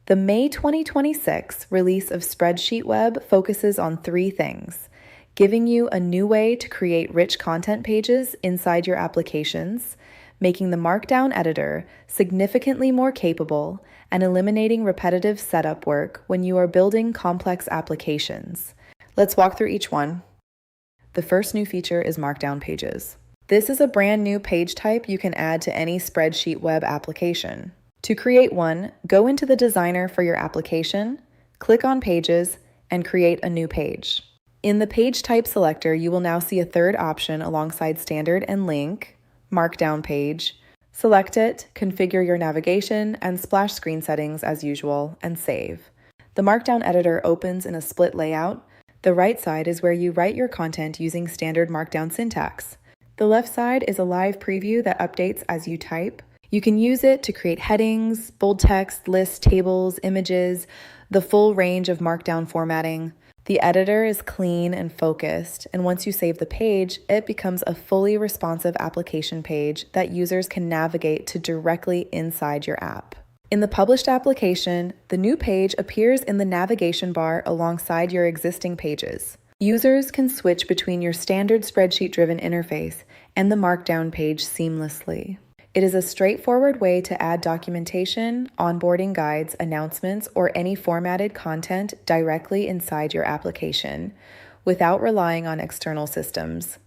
The May 2026 release of SpreadsheetWeb focuses on three things: giving you a new way to create rich content pages inside your applications, making the Markdown editor significantly more capable, and eliminating repetitive setup work when you are building complex applications. Let's walk through each one. The first new feature is Markdown Pages. This is a brand new page type you can add to any SpreadsheetWeb application. To create one, go into the designer for your application, click on Pages, and create a new page. In the page type selector, you will now see a third option alongside standard and link, Markdown Page. Select it, configure your navigation and splash screen settings as usual, and save. The Markdown editor opens in a split layout. The right side is where you write your content using standard Markdown syntax. The left side is a live preview that updates as you type. You can use it to create headings, bold text, lists, tables, images, the full range of Markdown formatting. The editor is clean and focused, and once you save the page, it becomes a fully responsive application page that users can navigate to directly inside your app. In the published application, the new page appears in the navigation bar alongside your existing pages. Users can switch between your standard spreadsheet-driven interface and the Markdown page seamlessly. It is a straightforward way to add documentation, onboarding guides, announcements, or any formatted content directly inside your application without relying on external systems.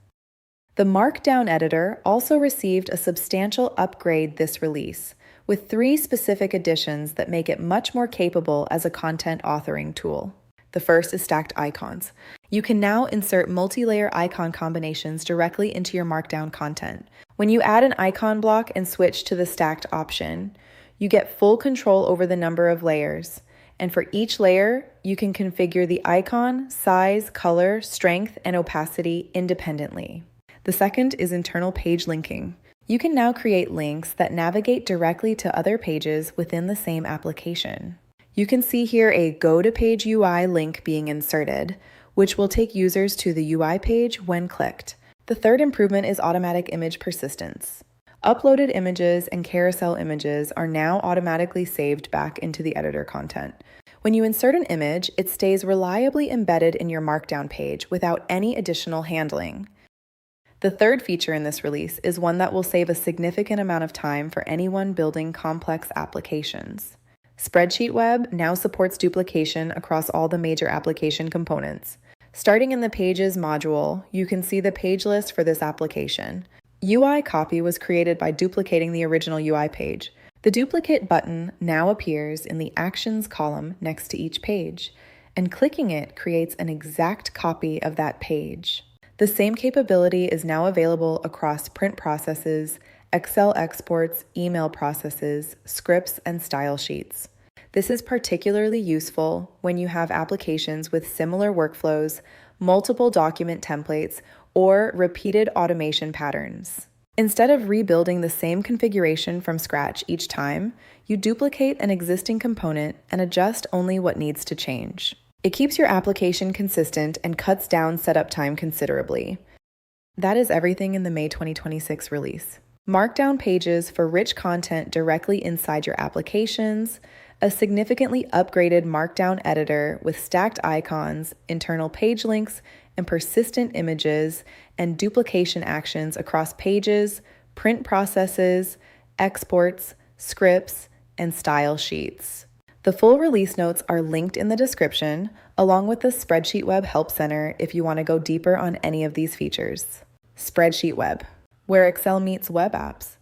The Markdown editor also received a substantial upgrade this release, with 3 specific additions that make it much more capable as a content authoring tool. The first is stacked icons. You can now insert multi-layer icon combinations directly into your Markdown content. When you add an icon block and switch to the stacked option, you get full control over the number of layers. And for each layer, you can configure the icon, size, color, strength, and opacity independently. The second is internal page linking. You can now create links that navigate directly to other pages within the same application. You can see here a Go to Page UI link being inserted, which will take users to the UI page when clicked. The third improvement is automatic image persistence. Uploaded images and carousel images are now automatically saved back into the editor content. When you insert an image, it stays reliably embedded in your Markdown page without any additional handling. The third feature in this release is one that will save a significant amount of time for anyone building complex applications. SpreadsheetWeb now supports duplication across all the major application components. Starting in the Pages module, you can see the page list for this application. UI copy was created by duplicating the original UI page. The duplicate button now appears in the Actions column next to each page, and clicking it creates an exact copy of that page. The same capability is now available across print processes, Excel exports, email processes, scripts, and style sheets. This is particularly useful when you have applications with similar workflows, multiple document templates, or repeated automation patterns. Instead of rebuilding the same configuration from scratch each time, you duplicate an existing component and adjust only what needs to change. It keeps your application consistent and cuts down setup time considerably. That is everything in the May 2026 release. Markdown pages for rich content directly inside your applications, a significantly upgraded Markdown editor with stacked icons, internal page links, and persistent images, and duplication actions across pages, print processes, exports, scripts, and style sheets. The full release notes are linked in the description, along with the SpreadsheetWeb Help Center if you want to go deeper on any of these features. SpreadsheetWeb, where Excel meets web apps.